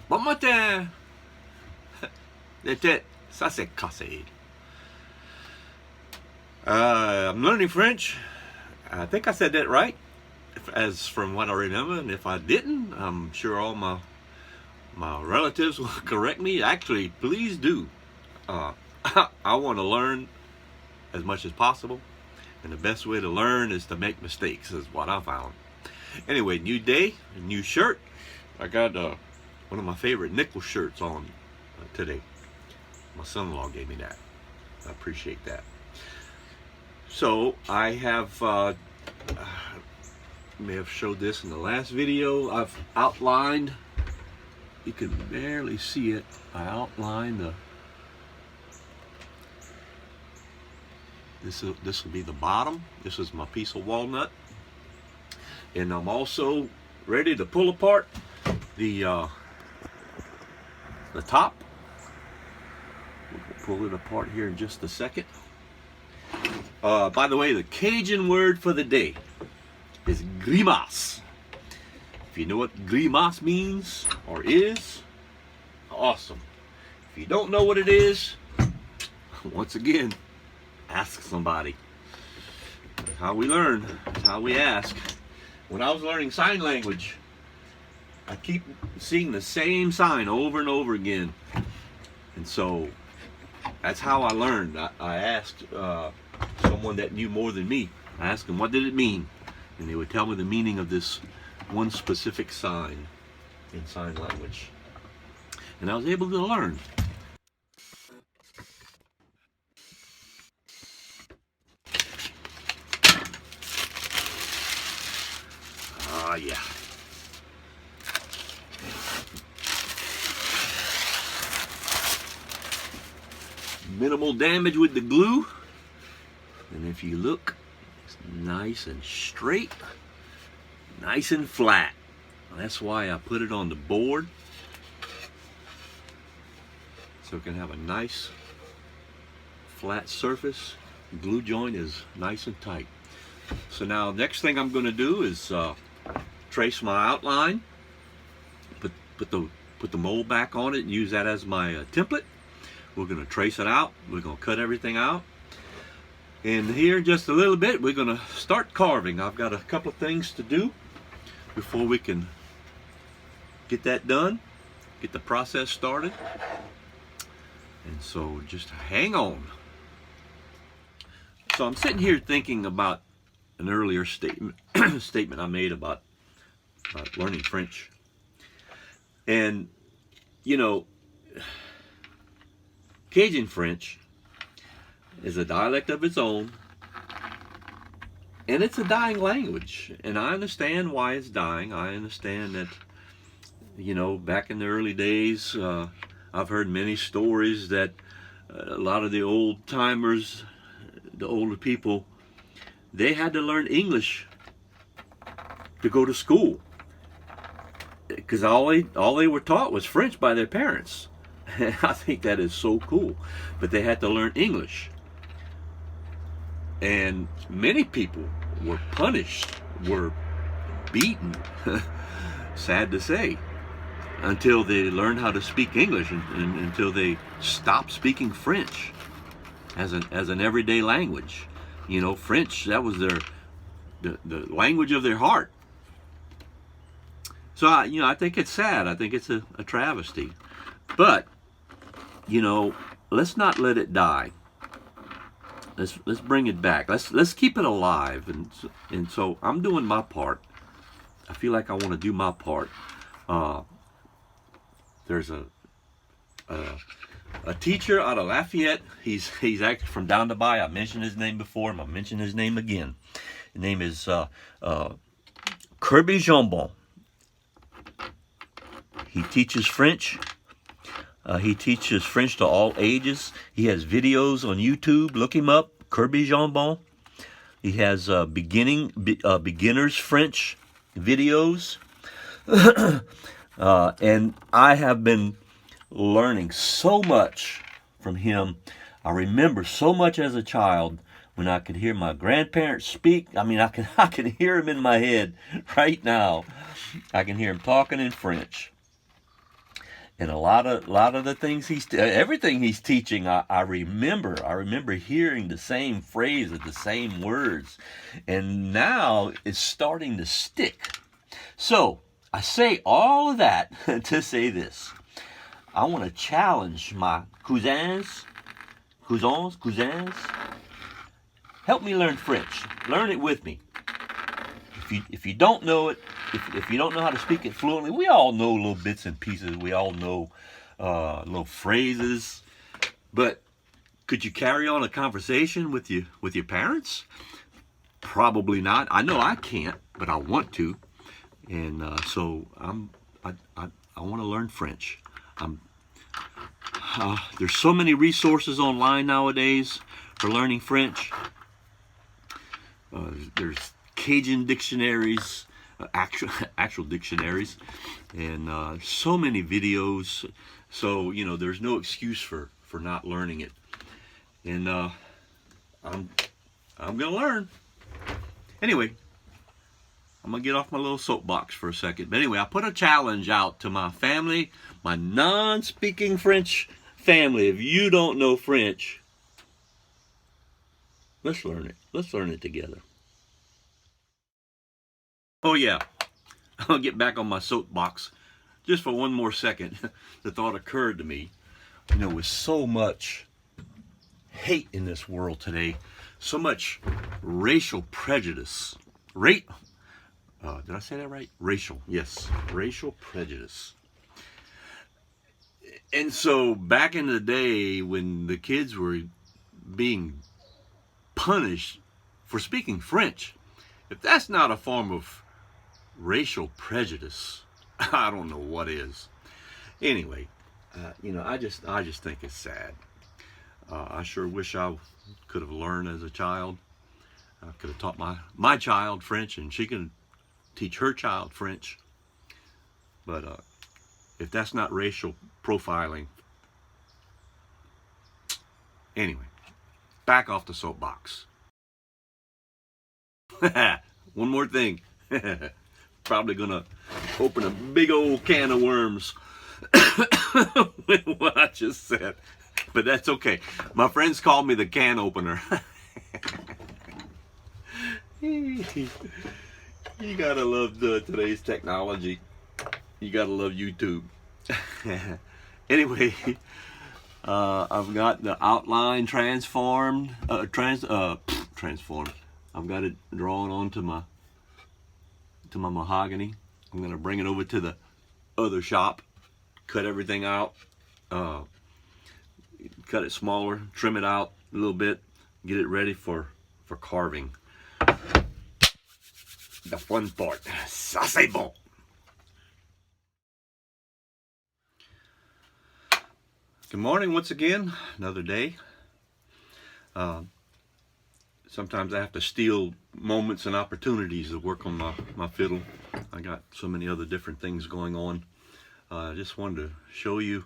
Bon matin. Ça c'est cassé. I'm learning French. I think I said that right, as from what I remember. And if I didn't, I'm sure all my relatives will correct me. Actually, please do. I want to learn as much as possible, and the best way to learn is to make mistakes, is what I found. Anyway, new day, new shirt. I got one of my favorite nickel shirts on today. My son-in-law gave me that. I appreciate that. So I have, may have showed this in the last video. I've outlined, you can barely see it, I outlined this will be the bottom. This is my piece of walnut. And I'm also ready to pull apart the top. We'll pull it apart here in just a second. By the way, the Cajun word for the day is grimace. If you know what grimace means or is, awesome. If you don't know what it is, once again, ask somebody. That's how we learn. That's how we ask. When I was learning sign language, I keep seeing the same sign over and over again. And so that's how I learned. I asked someone that knew more than me. I asked them, what did it mean? And they would tell me the meaning of this one specific sign in sign language. And I was able to learn. Yeah. Minimal damage with the glue. And if you look, it's nice and straight, nice and flat. That's why I put it on the board, so it can have a nice flat surface. The glue joint is nice and tight. So now next thing I'm going to do is trace my outline, put the mold back on it and use that as my template. We're going to trace it out. We're going to cut everything out. And here in just a little bit, we're going to start carving. I've got a couple of things to do before we can get that done, get the process started. And so just hang on. So I'm sitting here thinking about an earlier statement I made about learning French. And, you know, Cajun French is a dialect of its own, and it's a dying language. And I understand why it's dying. I understand that, you know, back in the early days, I've heard many stories that a lot of the old timers, the older people, they had to learn English to go to school, because all they were taught was French by their parents. I think that is so cool. But they had to learn English. And many people were punished, were beaten, sad to say, until they learned how to speak English, and until they stopped speaking French as an everyday language. You know, French, that was the language of their heart. So I think it's sad. I think it's a travesty. But, you know, let's not let it die. Let's bring it back. Let's keep it alive. And so I'm doing my part. I feel like I want to do my part. There's a teacher out of Lafayette. He's actually from down the bay. I mentioned his name before. I'm gonna mention his name again. His name is Kirby Jambon. He teaches French. He teaches French to all ages. He has videos on YouTube. Look him up, Kirby Jambon. He has beginners French videos. And I have been learning so much from him. I remember so much as a child when I could hear my grandparents speak. I mean, I can hear him in my head right now. I can hear him talking in French. And a lot of the things everything he's teaching, I remember hearing the same phrases, the same words, and now it's starting to stick. So I say all of that to say this: I want to challenge my cousins. Help me learn French. Learn it with me. If you don't know it, if you don't know how to speak it fluently, we all know little bits and pieces. We all know little phrases. But could you carry on a conversation with your parents? Probably not. I know I can't, but I want to. And so I want to learn French. There's so many resources online nowadays for learning French. There's Cajun dictionaries, actual dictionaries, and so many videos. So there's no excuse for not learning it. And I'm gonna learn. Anyway, I'm gonna get off my little soapbox for a second. But anyway, I put a challenge out to my family, my non-speaking French family. If you don't know French, let's learn it. Let's learn it together. Oh yeah, I'll get back on my soapbox just for one more second. The thought occurred to me, with so much hate in this world today, so much racial prejudice. Did I say that right? Racial, yes, racial prejudice. And so back in the day when the kids were being punished for speaking French, if that's not a form of racial prejudice, I don't know what is. Anyway, I just think it's sad. I sure wish I could have learned as a child. I could have taught my child French, and she can teach her child French. But if that's not racial profiling, anyway, back off the soapbox. One more thing. Probably gonna open a big old can of worms with what I just said, but that's okay. My friends call me the can opener. You gotta love today's technology. You gotta love YouTube. Anyway, I've got the outline transformed. Transformed. I've got it drawn onto my mahogany. I'm gonna bring it over to the other shop, cut everything out, cut it smaller, trim it out a little bit, get it ready for carving. The fun part. Ça c'est bon. Good morning once again. Another day. Sometimes I have to steal moments and opportunities to work on my fiddle. I got so many other different things going on. I just wanted to show you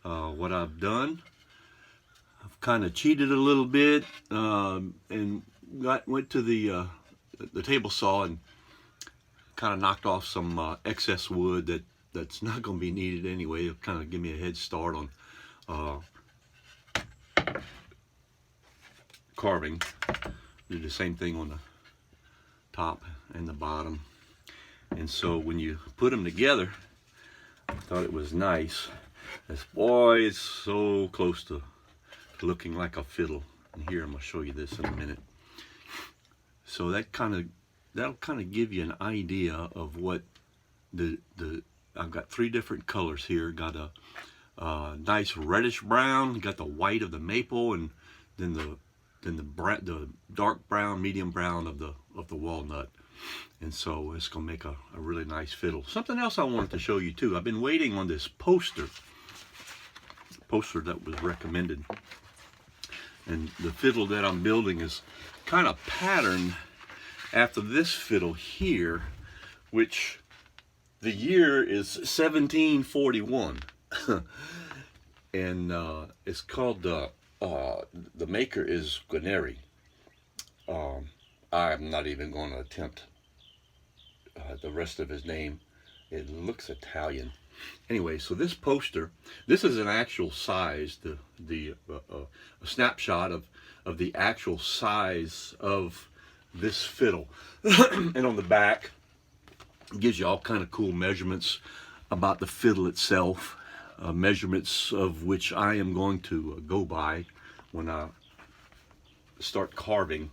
what I've done. I've kind of cheated a little bit and went to the table saw and kind of knocked off some excess wood that's not going to be needed anyway. It'll kind of give me a head start on carving. Do the same thing on the top and the bottom. And so when you put them together, I thought it was nice. This boy is so close to looking like a fiddle. And here, I'm going to show you this in a minute. So that'll kind of give you an idea of what I've got three different colors here. Got a nice reddish brown, got the white of the maple, and then the dark brown, medium brown of the walnut. And so it's gonna make a really nice fiddle. Something else I wanted to show you too. I've been waiting on this poster that was recommended. And the fiddle that I'm building is kind of patterned after this fiddle here, which the year is 1741. And it's called the maker is Guarneri. I'm not even going to attempt the rest of his name. It looks Italian. Anyway, so this poster, this is an actual size, a snapshot of the actual size of this fiddle. And on the back, it gives you all kind of cool measurements about the fiddle itself, measurements of which I am going to go by when I start carving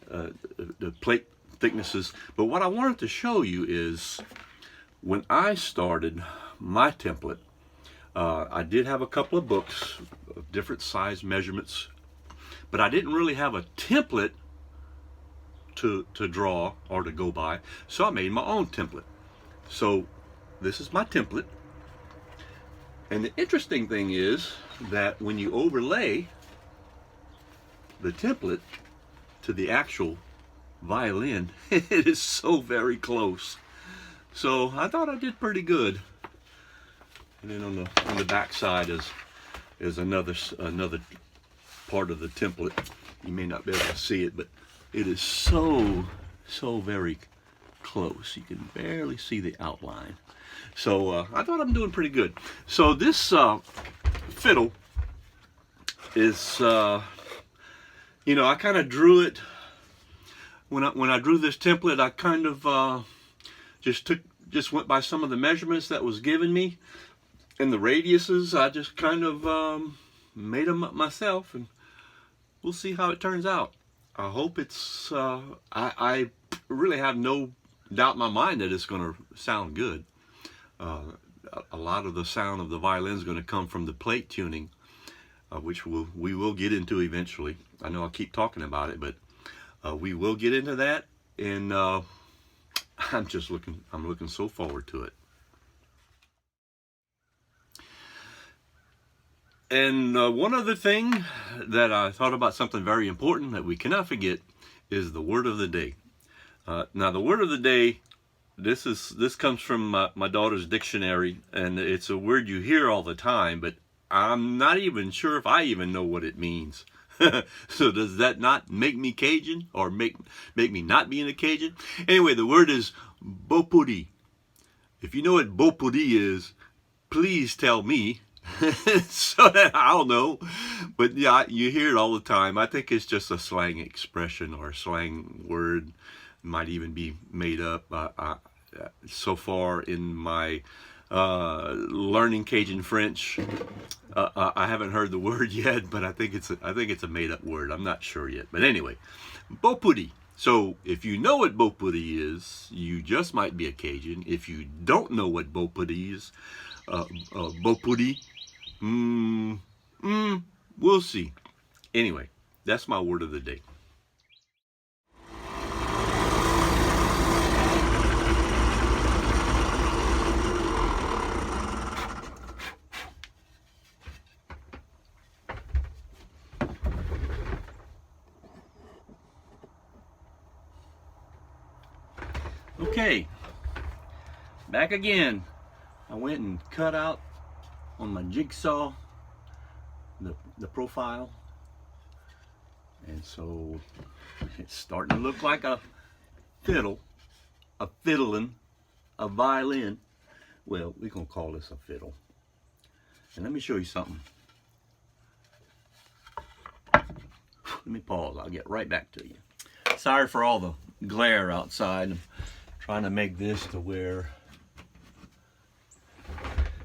the plate thicknesses. But what I wanted to show you is when I started my template, I did have a couple of books of different size measurements, but I didn't really have a template to draw or to go by, so I made my own template. So this is my template, and the interesting thing is that when you overlay the template to the actual violin, it is so very close. So I thought I did pretty good. And then on the back side is another part of the template. You may not be able to see it, but it is so very close. You can barely see the outline. So I thought I'm doing pretty good. So this fiddle is, you know, I kind of drew it when I drew this template. I kind of just went by some of the measurements that was given me, and the radiuses I just kind of made them up myself, and we'll see how it turns out. I hope it's I really have no doubt in my mind that it's going to sound good. A lot of the sound of the violin is going to come from the plate tuning, which we will get into eventually. I know I keep talking about it, but we will get into that, and I'm looking so forward to it. And one other thing that I thought about, something very important that we cannot forget, is the word of the day. Now the word of the day, this comes from my daughter's dictionary, and it's a word you hear all the time, but I'm not even sure if I even know what it means. So does that not make me Cajun, or make me not being a Cajun? Anyway, the word is bopudi. If you know what bopudi is, please tell me so that I'll know. But yeah, you hear it all the time. I think it's just a slang expression or a slang word. It might even be made up. So far in my learning Cajun French, I haven't heard the word yet, but I think it's a made-up word. I'm not sure yet. But anyway, bopudi. So if you know what bopudi is, you just might be a Cajun. If you don't know what bopudi is, bopudi, we'll see. Anyway, that's my word of the day. Okay, back again. I went and cut out on my jigsaw the profile, and so it's starting to look like a fiddle, a fiddling, a violin. Well, we're gonna call this a fiddle. And let me show you something. Let me pause. I'll get right back to you. Sorry for all the glare outside. I'm trying to make this to where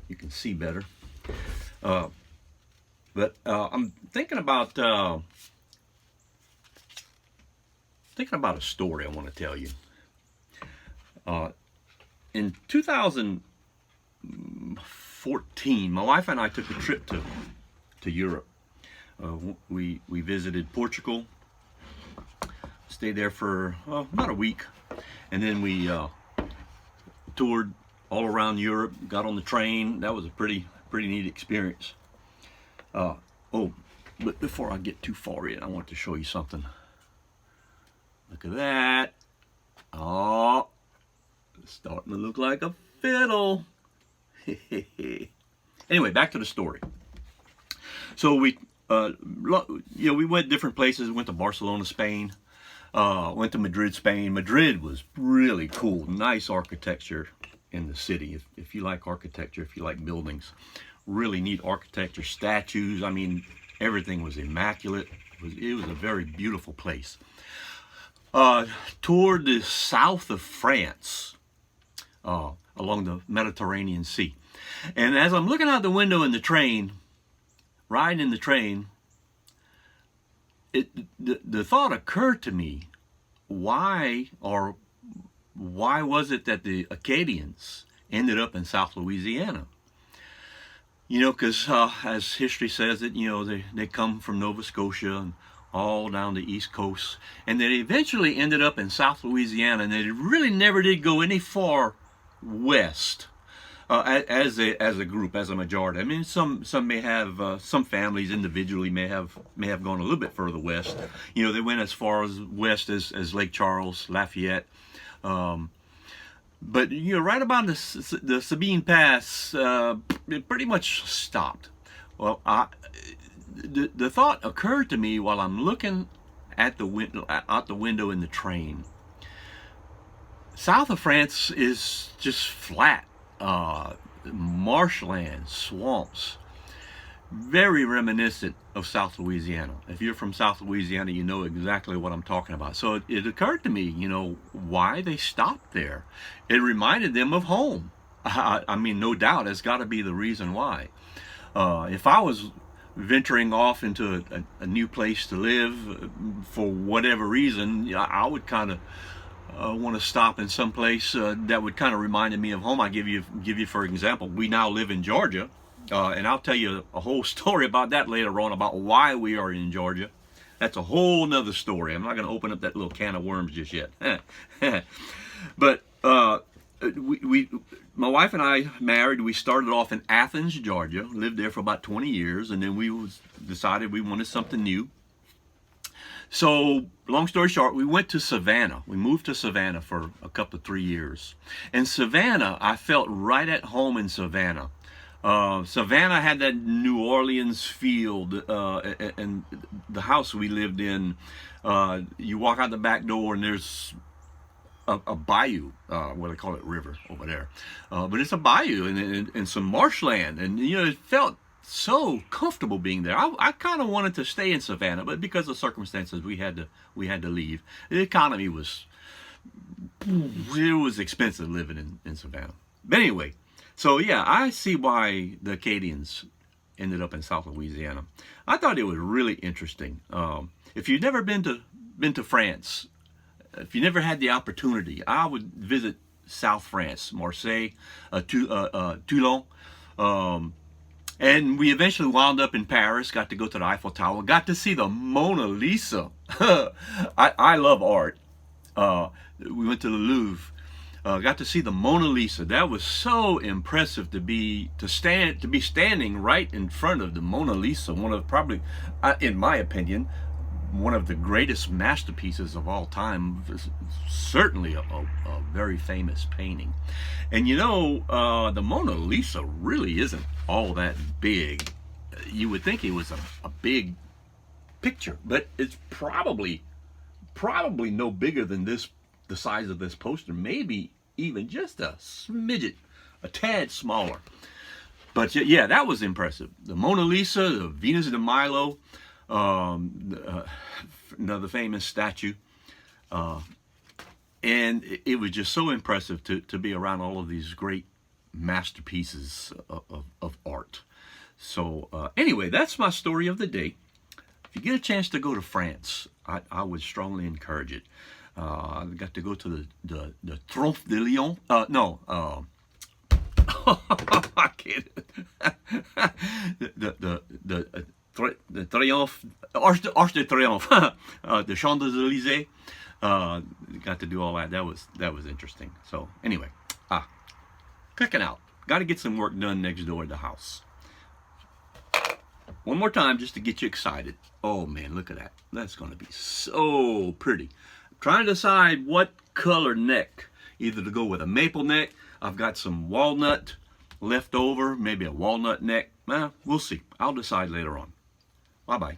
you can see better. But I'm thinking about a story I want to tell you. In 2014, my wife and I took a trip to Europe. We visited Portugal, stayed there for about a week, and then we toured all around Europe, got on the train. That was a pretty neat experience. But before I get too far in, I want to show you something. Look at that. Oh, it's starting to look like a fiddle. Anyway, back to the story. So we went different places. We went to Barcelona, Spain. Went to Madrid, Spain. Madrid was really cool, nice architecture, in the city. If you like architecture, if you like buildings, really neat architecture, statues. I mean, everything was immaculate. It was a very beautiful place. Toward the south of France, along the Mediterranean Sea. And as I'm looking out the window in the train, riding in the train, the thought occurred to me, why was it that the Acadians ended up in South Louisiana? You know, because as history says it, you know, they come from Nova Scotia and all down the East Coast, and they eventually ended up in South Louisiana, and they really never did go any far west as a group, as a majority. I mean, some may have, some families individually may have gone a little bit further west. You know, they went as far as west as Lake Charles, Lafayette. But you know, right about the Sabine Pass, it pretty much stopped. Well, the thought occurred to me while I'm looking at the window, out the window in the train. South of France is just flat, marshland, swamps, very reminiscent of South Louisiana. If you're from South Louisiana, you know exactly what I'm talking about. So it occurred to me, you know, why they stopped there. It reminded them of home. I mean, no doubt, it's got to be the reason why. If I was venturing off into a new place to live for whatever reason, I would kind of want to stop in some place that would kind of remind me of home. I give you for example, we now live in Georgia, and I'll tell you a whole story about that later on, about why we are in Georgia. That's a whole nother story. I'm not going to open up that little can of worms just yet. But my wife and I married. We started off in Athens, Georgia, lived there for about 20 years, and then we decided we wanted something new. So, long story short, we went to Savannah. We moved to Savannah for a couple of 3 years. And Savannah, I felt right at home in Savannah. Savannah had that New Orleans feel, and the house we lived in, you walk out the back door and there's a bayou, what they call it, river over there. But it's a bayou and some marshland, and you know, it felt so comfortable being there. I kind of wanted to stay in Savannah, but because of circumstances, we had to leave. The economy was expensive living in Savannah. But anyway, so yeah, I see why the Acadians ended up in South Louisiana. I thought it was really interesting. If you've never been to France, if you never had the opportunity, I would visit South France, Marseille, Toulon. And we eventually wound up in Paris, got to go to the Eiffel Tower, got to see the Mona Lisa. I love art. We went to the Louvre, got to see the Mona Lisa. That was so impressive to be standing right in front of the Mona Lisa, one of probably, in my opinion, one of the greatest masterpieces of all time. Certainly a very famous painting. And you know, the Mona Lisa really isn't all that big. You would think it was a big picture, but it's probably no bigger than this, the size of this poster, maybe even just a smidget, a tad smaller. But yeah, that was impressive. The Mona Lisa, the Venus de Milo, another famous statue, and it was just so impressive to be around all of these great masterpieces of art. So anyway, that's my story of the day. If you get a chance to go to France, I would strongly encourage it. I got to go to the Triomphe de Lyon. I can't. the Triomphe, Arch de Triomphe, the Champs-Élysées. Got to do all that. That was interesting. So anyway, clicking out. Got to get some work done next door at the house. One more time just to get you excited. Oh man, look at that. That's going to be so pretty. I'm trying to decide what color neck. Either to go with a maple neck. I've got some walnut left over. Maybe a walnut neck. We'll see. I'll decide later on. Bye-bye.